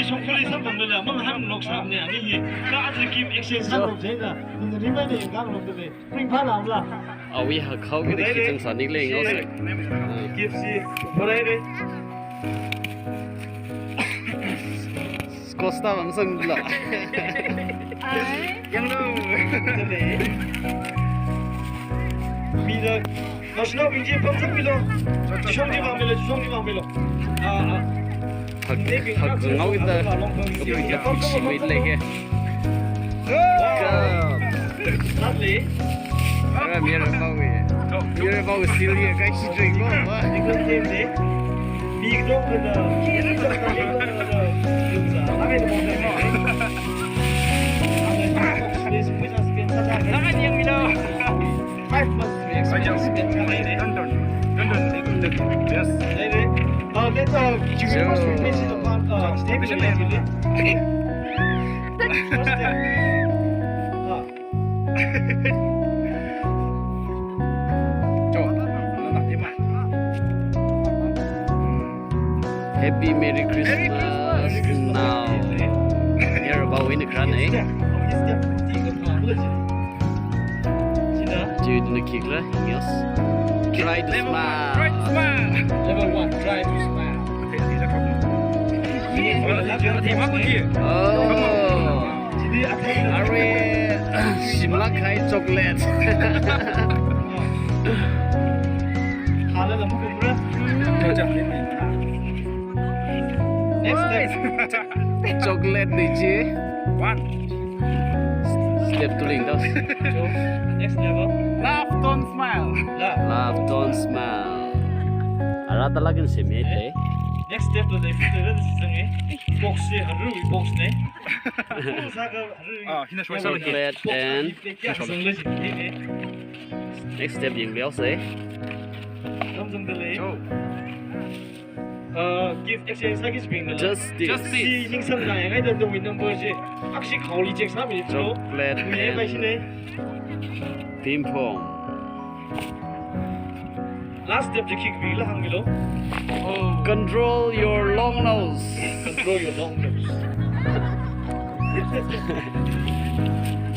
chocolate sắp bằng là măng hăng lộc sạm này anh gì các anh kim exchange sắp lộc thế là mình đi mấy này các lộc thế này mình phải làm là vì họ khâu cái này trong sản đi lên nó sẽ kim gì vào đây đi Costa vẫn sưng lợยังđâu thế này bây giờ nó sẽ nói gì không biết đâu chúng đi vào bây giờ thật ngấu cái tơ cái chỉ mới lấy kia lovely cái miếng bao xíu đi cái chỉ chơi quá mà cái con thêm đấy bị đâu cái đó cái đó cái đó dùng ra làm cái món này 나간 형이다. 5 months. I just spent London. Yes. That's you must be missing upon station actually. Happy Merry Christmas now. You're about win the crown, eh? Dude, in the kicker, yes. Try to smile. Level 1, try to smile. Oh, are Shimla Kai chocolate? Next chocolate niche. One. Step to link those. Next level. Laugh, don't smile. Laugh, don't smile. Arata lagi semi deh. Next step là để phụ nữ sang ấy box gì hẳn rồi box này. Chocolate and next step gì béo sẽ. Gift exchange 사기 spring Just this. nhưng xong này ngay từ đầu win number gì. Actually khẩu lý check sao mình cho. Chocolate and ping pong. Last step to kick wheel hang below. Control your long nose. Control your long nose.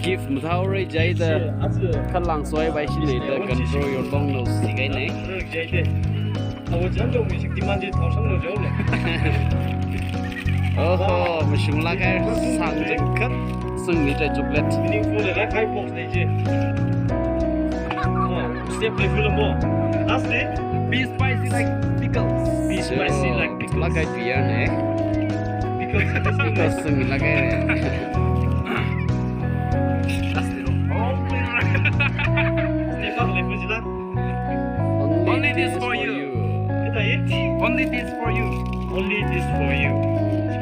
Gift một thao rồi dây đó. Khăn lăng xoay bay xin này đó. Control your long nose thì cái này. Dây đấy. Tôi chẳng dùng mình đi mang đi thao sống được rồi. Mà chúng là cái sang chân cất sưng như trái chocolate. Mình phụ là cái box này chứ. Step này full of more. Last day. Be spicy like pickles. Be spicy like pickles. Là cái bia này. Pickles sưng là cái này. Step up này phụ là. Only this for you. Cái này. Only this for you. Only this for you.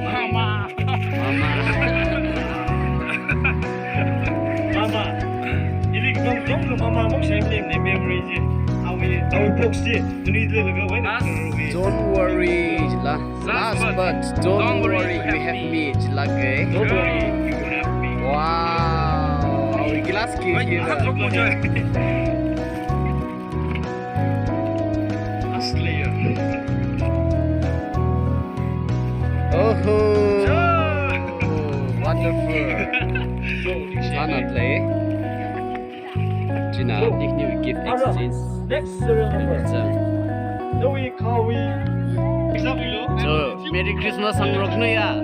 Mama. Mama. Ili dong mama mong xem lên này memory gì. Our box gì. Tôi đi lên cái vậy. Don't worry, last but don't worry, we have me, okay? Don't worry, you have me. Wow, our glass cake here. Last layer. Oh, wonderful. Fun play. Gina, ich nehme gift exchange. Next serial number. We call we. So, Merry Christmas sang rock nữa ya.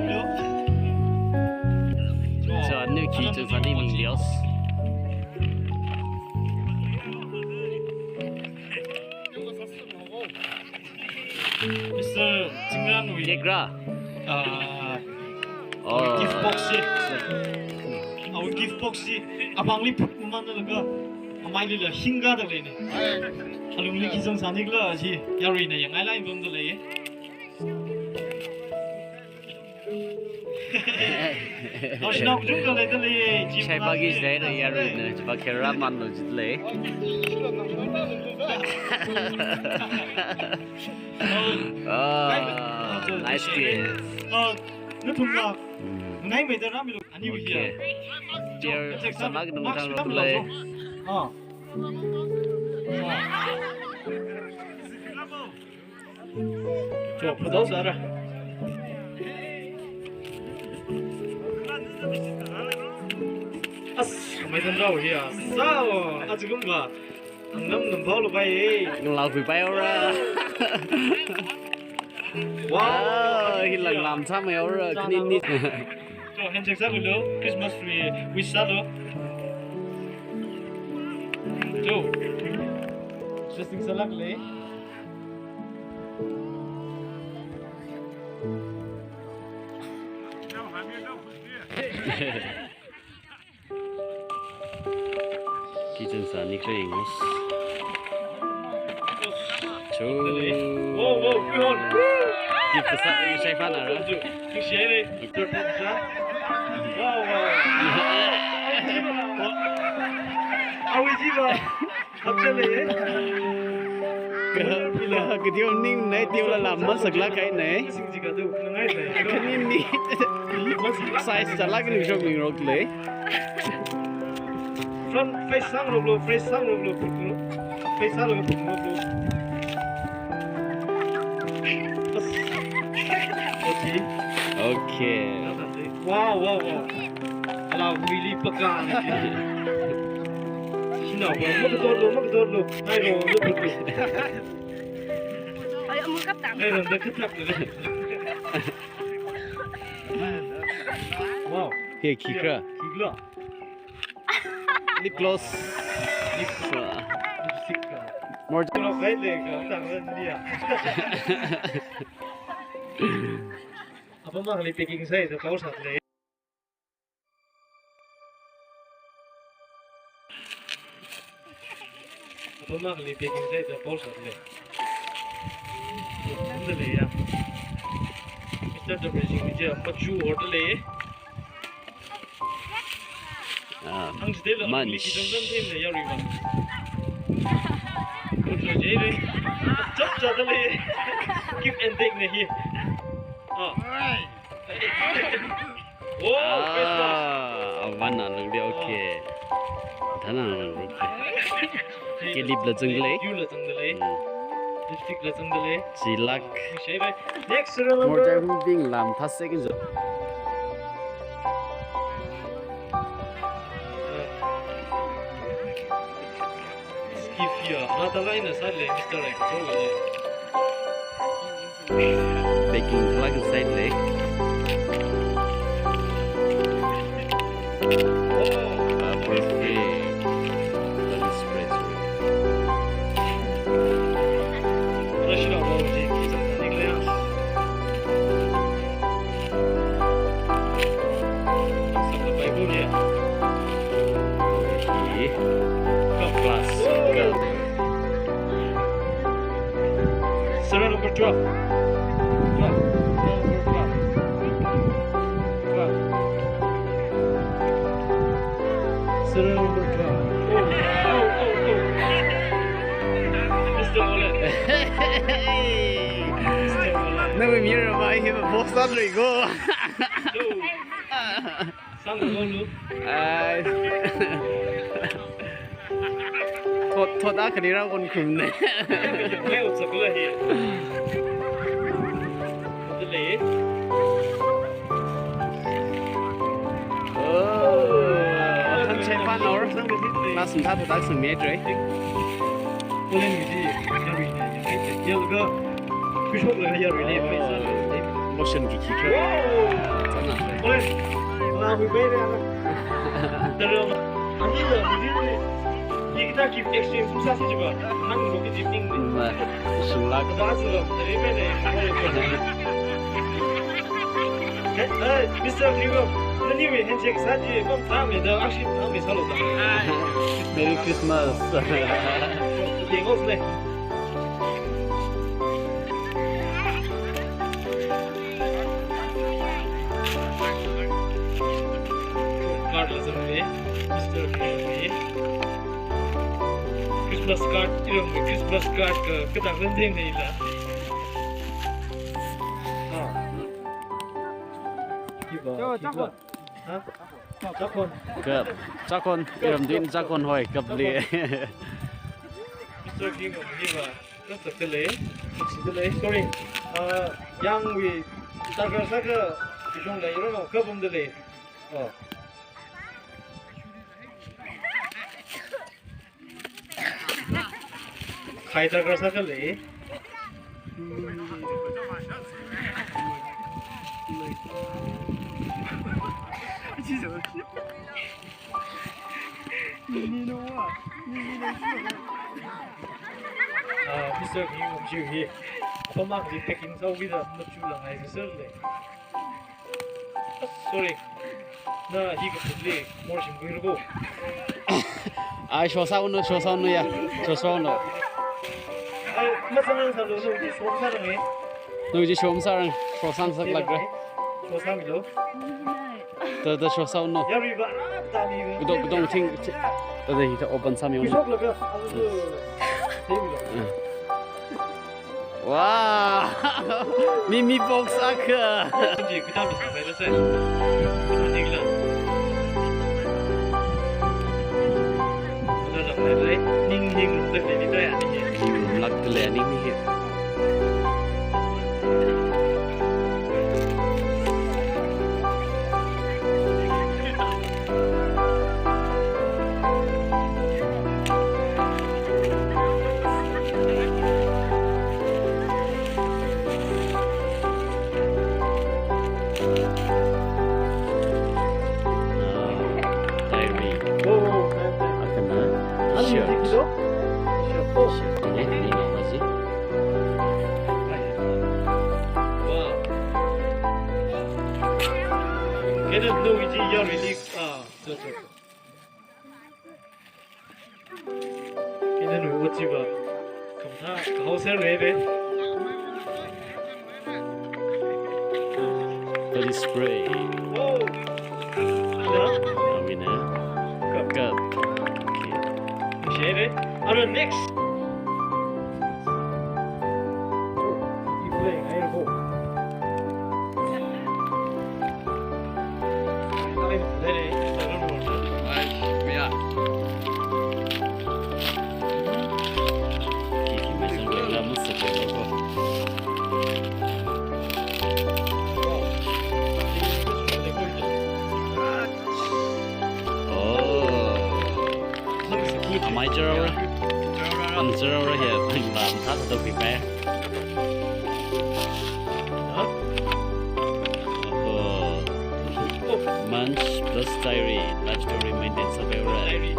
So, anh new key cho gia đình mình lios. Mr. Jingran we. Yegra. Our gift box gì? Our gift box gì? Abang li put mana langa? Amai li lah hingga dah leh ni. Alung li kisah sanik lah sih. Yari ni yang lain belum tu leh. Aku nak juga leh tu leh. Saya bagi saya dah yari ni, cuba kira mana tu leh. Oh, nice kiss. Nó thùng là ngay bây giờ mình anh yêu Okay. Dear, sama cái đồng thang rock leh. Cho producer ra. asal macam tahu ya, sao, aja gumba, enam bau lepai, lau quỷ bay ra wow, hi lần làm sao mày ra cái ní cho handshake sao dulu, Christmas tree wish sao dulu, jo, interesting salak le. Kitchen sa ni kray ngos. Chu. Wow, wow, good. Gift sa say fan ara. Cái xe đi, được được ra. Wow, wow. Ôi gì vậy? Hấp dẫn đấy. Cái tiêu ninh này tiêu là làm mất sực lá cái này. Sinh gì cả đâu, nó ngay này. Cái ninh đi. Size chả lá cái đường mình rồi lấy. Front face sang rồi, face sang rồi, face sang rồi, Okay. Wow, wow, wow. Kalau really pegang. Sino, mag dorlo. Ay, no, Ay, ang mga kaptang. Ay, nakatap na. Wow. Here, Kikra. Kigla. Lip gloss. Lipstick ka. More. Pero kahit ka, tang dia. Apa mah li picking saya tu kau sat le. Apa mah li picking saya tu kau sat le. Itu le ya. Mr. The Bridging je maju order le. Ang sedih lah. Munch. Kita kan tim le ya riba. Betul je le. Jap jap le. Give and take le here. Oh, Christmas. One on được okay. Thế nào được cái lip là dừng lấy. You là dừng lấy. Lipstick là dừng lấy. Chỉ lắc. Next More number. time being làm thắt second rồi. Skip here. Nah, tak lain asal le, Mr. Right. Coba le. Baking plug inside leg. Perfect. Let me spread through. Rush lah, wow, je. Kita nak nikah. Sampai baik pun ya. Okay. Top class. Surah number 12. Surah number 12. Mr. Ole. Nó bị miếng rồi mà anh mà bố sát rồi cô. Sang con luôn. Thôi đã cái này ra con khủng này. Cái ốp sạc là gì? Cái lễ. Thân chạy phát nó là sừng tháp đã sừng mét rồi. Cô lên cái gì? Nhà rì này, cái giờ cái cứ chốt là nhà rì này bây giờ. Motion kỳ kỳ cơ. Cô lên. Làm cái bé này. Từ rồi mà. Anh đi rồi, mình đi rồi. Kita keep exchange susah sih juga. Nang mau ke gym ning. Sulak. Bahas loh dari mana? Mr. Vivo, anyway, handshake saja. Bang tahu ya, dah asyik tahu misal loh. Merry Christmas. Tengok sini. Card lah sebenarnya, Mr. Vivo. Christmas card, 이런 거 Christmas card 그 딱 선생님이 있다. 이거 짝건. hả? 짝건. 짝건 이름 뒤는 짝건 hỏi cặp lìa. Mr. King 이거 rất là lễ, lễ. Sorry. Yang we saga saga trong này nó có vấn đề. khai ra cái sao cái lẽ Mr. Kim không chịu gì không mang gì packing sau bây giờ nó chịu là ngày sớm đấy sorry na hi cái phụ lệ more xin quên rồi ai show sao nữa ya show sao nữa mà sao nó sao nó đi show sao rồi tôi chỉ show sao show sang sắc lắc rồi show sao mình đâu tôi show sao nữa ya riba ta đi cái đó thing tôi đây thì open sao mình show là wow mimi box aka gì cái tao bị sao vậy đó xem anh đi là đấy nhưng lúc đấy đi đây à đi lắc cái lẹ ninh hi 걔는 너 이제 열이니 저 걔는 왜 오지 봐 검사 가오셀 왜래 body spray 오 야 아미네 급 쉐레 아는 next 이 플레이 아이고 Mai chơi ăn chơi rồi hiện mình làm thắt từ bị bé Munch plus diary laboratory maintenance of every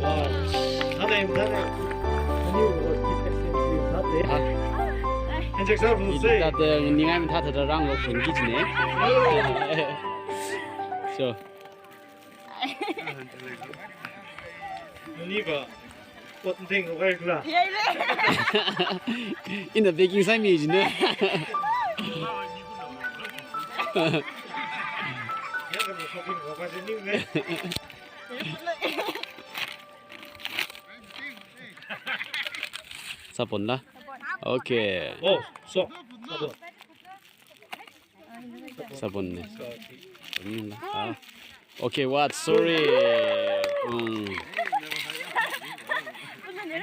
와 나네 현재 잘 보세요 일단 니가 다 들어랑 거 분기지네 저 누니가 어떤 거 갈라 in the baking time is ne 내가 뭐 쇼핑 가봐서 니네 sabon lah okay 오 쏙 sabon ne okay what sorry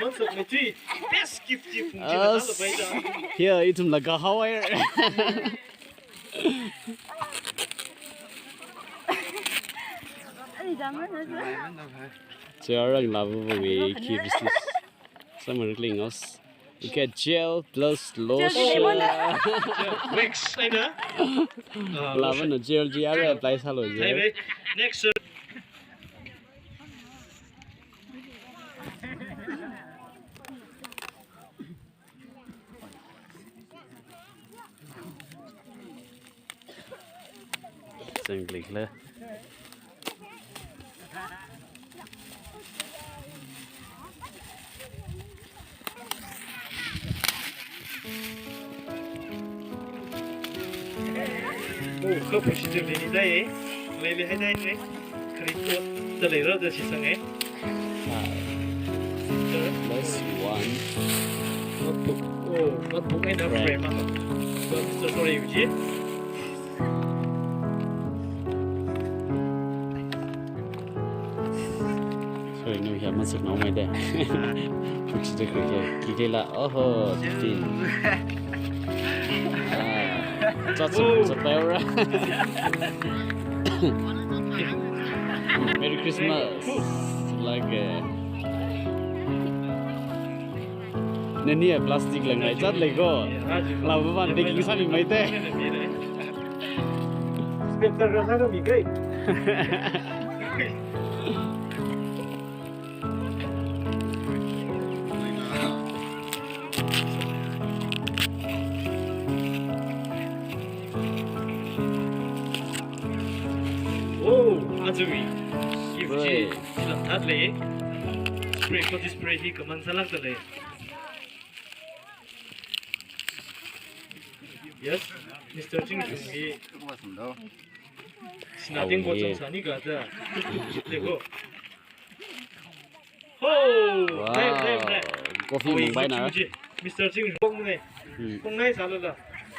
먼저 메티 베스트 기프트 풍지가 나도 봐이다 here itum laga hawai Jarang lah we keep this some wrinkling us. We get gel plus lotion. 웩스 아이나 Lava no gel GR apply salo je. 네네 next Sang klik lah. 오 커프 시절이다 예 레벨 해다이네 그리고 들레러 지성에 Plus one. 노트북 에너 프레임 저 소리 유지 Sorry no hiya masuk no mai de. Fix de klik lah. Oh tin. That's a bear. Merry Christmas. Like Nani plastic lang ay chat lego. Labu ban baking sami mai te. Spectre rasa tu mikir. Oh, azumi. Gift that leh. Spray for this spray hi kaman salang tu leh. Yes, Mr. Jing Jungi. Nothing but some sunny got there. देखो. Oh, Coffee Mumbai na. Mr. Jing Rong ne. Rong nai sa la.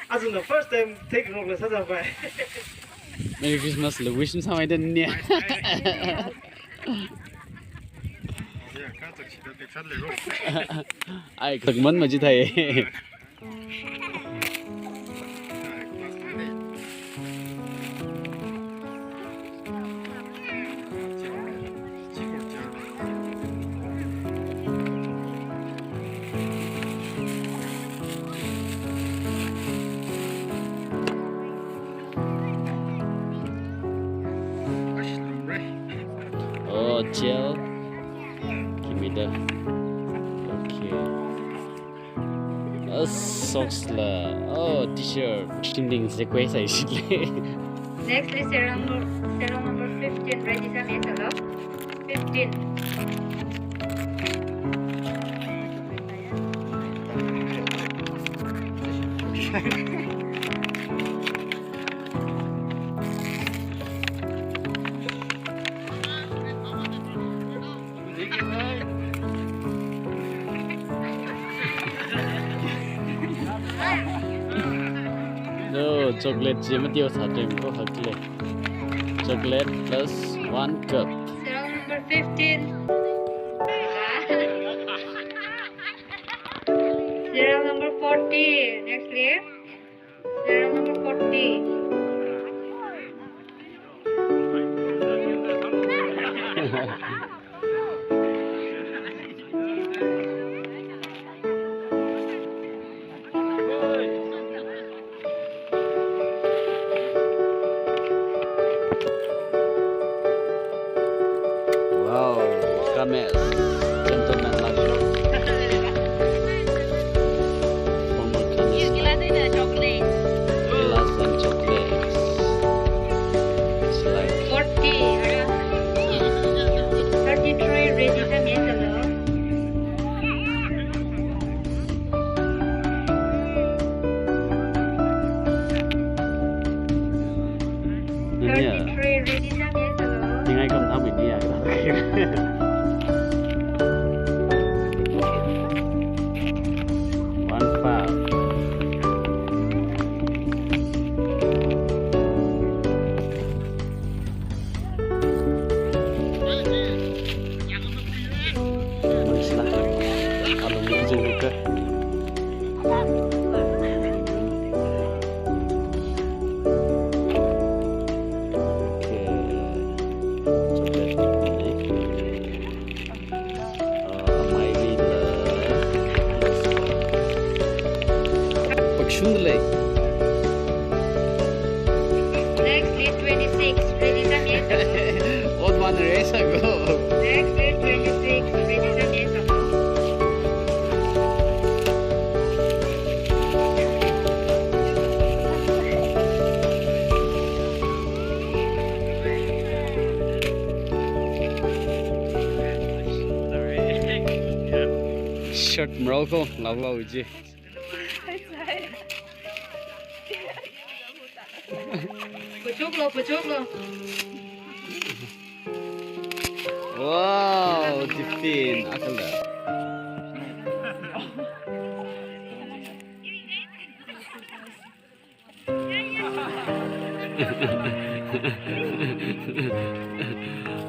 As in the first time take rong la sa sa bai. Merry Christmas, le wish me samai den ne. Ai cực mẫn mà chứ thầy. Oh, gel. Give me the. Okay. Socks la. Oh, t-shirt. Trending sequence I should. Next is serial number 15. Ready sa mesa, love? 15. No, chocolate gym tiêu thả trên có thật lệ. Chocolate plus 1 cup. Serial number 15. Serial number 40. Next clear. Serial number 40. Wow, Kames, gentleman luxury. Formal Kames. Chocolate. Glass and chocolates. It's like 40. 33. Ready sa mesa, love? Nanya. 33. Ready sa mesa, love? Tiếng Anh không tháo mình đi à? One five. Baiklah. Kalau begitu juga. Sunday. Next is 26. Ready sa mesa, love? Old one race ago. Next is 26. Ready sa mesa, love? Shirt Morocco, lâu chứ. Puchuk lo. Wow, Tiffin, akal dah.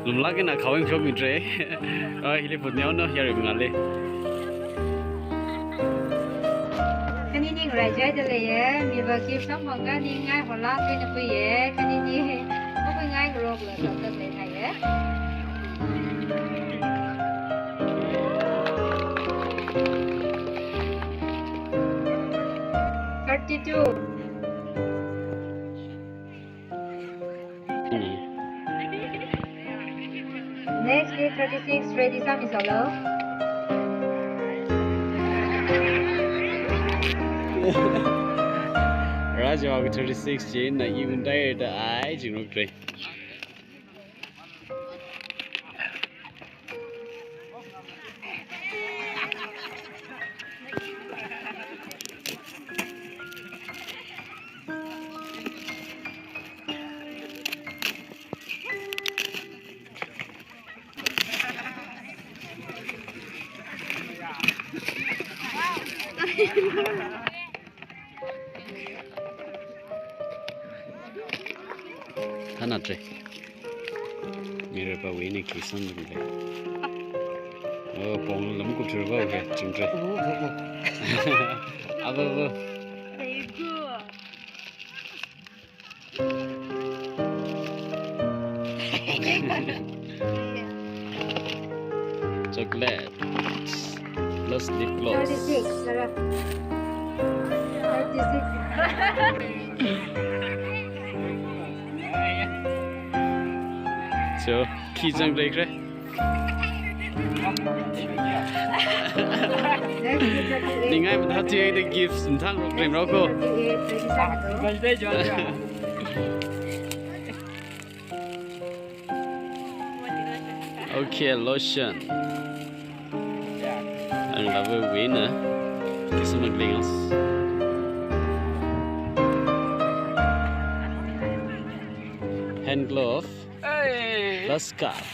Lum lagi nak kawin shopping tray. Hile putnya ono here mengalir. Anything bài chơi cho lấy mi vợ kịp sống bằng cái đi ngay hoặc là cái nó quỳ cái đi không có ngay rồi là tập tập lấy này á. 32. Next is 36. Ready, Sami Solo. Raja 36 trên là even đây đã ai chịu được rồi. Thằng nào chơi? Mira bảo vệ này kỹ xong rồi đấy. Bông lắm cũng chưa vào kìa, chừng chơi. Vâng. Chocolate plus lip gloss. 36. Sarah. 36. So, khi chẳng đây kìa. Nhưng ai mà thật thì được gift thằng rộng rìm đó cô. Okay, lotion. Anh là vừa quý nữa. Cái số mặt linh hand glove plus scarf.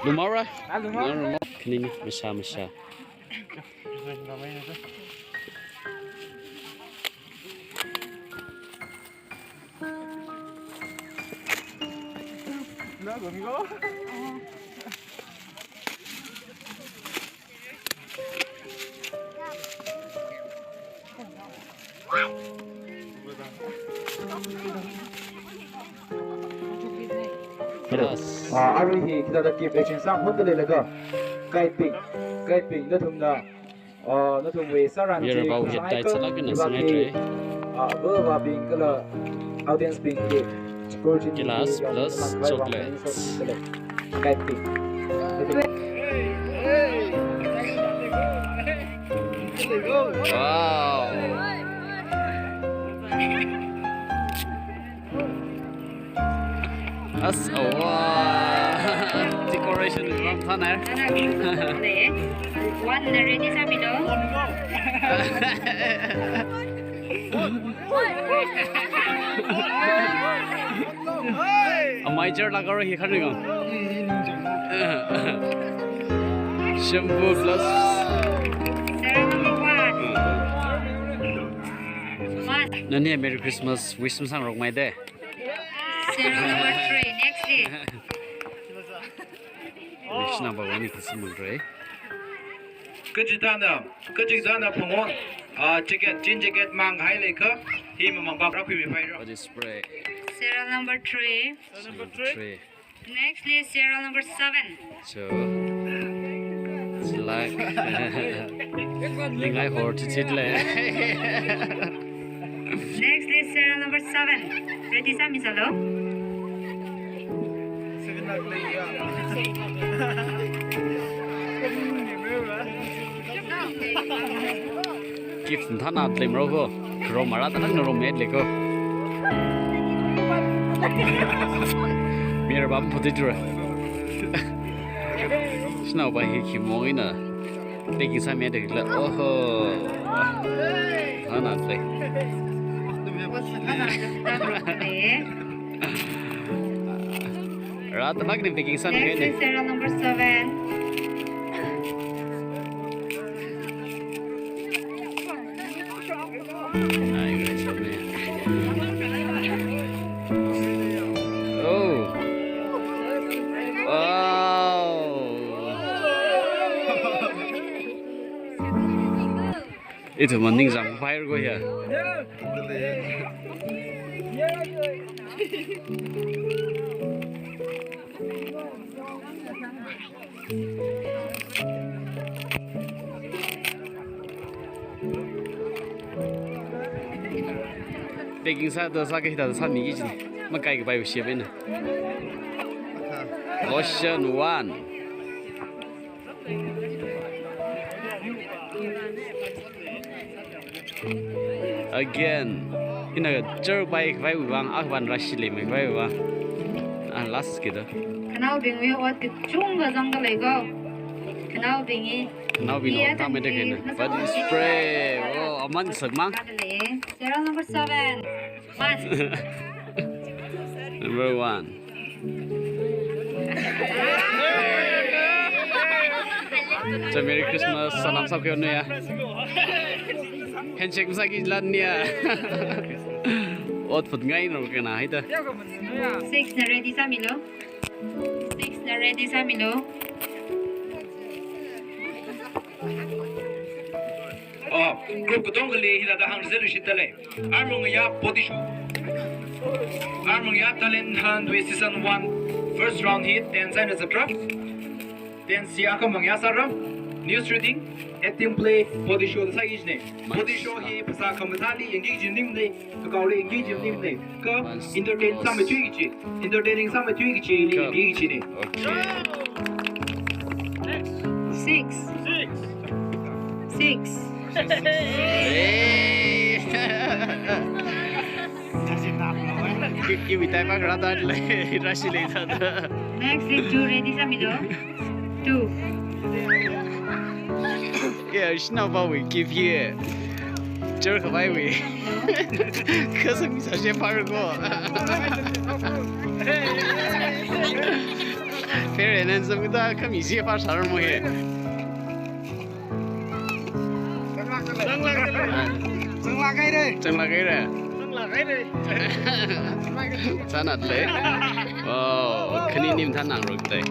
Lumara? Lumara. Kini masha. Plus. Ari hi kita da keep action sang hot le laga guide ping na thum na na thum we saran We are about to die to like in a cemetery. Ba ping kala audience ping ke Glass plus chocolates. guide ping Wow. That's decoration is one fun there. One ready, Sami Lo. My chair like already coming on. Shampoo plus. Sarah number 1. Nani Merry Christmas. Wish some sang my day. Sarah number 3. Next day. Wish number 1 is some right. Kejitana pengon jacket mang hai leka hi mang bab rakhi mi phai ro Body spray. Sarah number 3. Number 3. Next is Sarah number 7. So it's like I heard it Next is Sarah number 7. Ready, Sami Solo. Gift thằng nào tìm rồi cô, rồi mà ra tao nó rồi mệt liền cô. Mira bấm phụ rồi. Sao vậy khi mồi nè, để kinh sao mệt được là, thằng nào tìm. Ra tao nó tìm kinh sao mệt Next này. is Sarah number 7. Oh. Wow. Itu mending jang fire go ya. Taking sa da sa kita sa mi ji ma kai ga bai xie bai na. Ocean 1. Again, ina ga cher bai bai wang akban rashili mai bai wa. Last kita. Kanau bingi wat ke chunga jangga lego. Kanau bingi. Now we know how many again. Body spray. Oh, aman sagmang. Serial number 7. Number 1. So Merry Christmas. Salam sa kayo ya. Handshake sa gilan niya. Ot put ngay no kana ita. 6 na ready sa Milo. 6 na ready sa Milo. Group dong kali hila dah hang zero shit tale. Armong ya body shoot. Armong ya talent hand with season 1 first round hit then sign as a drop. Then siya ka mangya sarang news reading acting play body show sa ijne. Body show hi pasa kamatali engage nim ne ka kauli engage nim ne ka entertain sa me chui chi entertaining sa me chui chi ni ni chi ne. 6. Hey. Give me time agar ada le rashi le tada. Next is 2 ready sa Milo. 2. Yeah, shna ba we give you. Jer ka bai we. Kasa mi sa she par go. Fair and some da ka mi she par sar mo he. Dừng lại ngay đây. Chẳng là cái này. Dừng lại ngay đây. Sao nạt đấy. Wow, cái này niềm than nặng rồi đấy.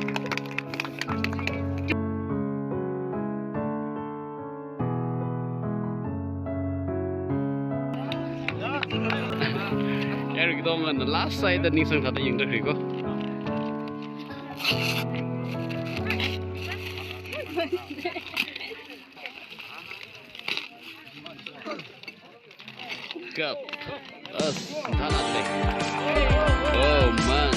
Eric Doman, the last side that needs some kind of young to go. Cup. Us, oh man.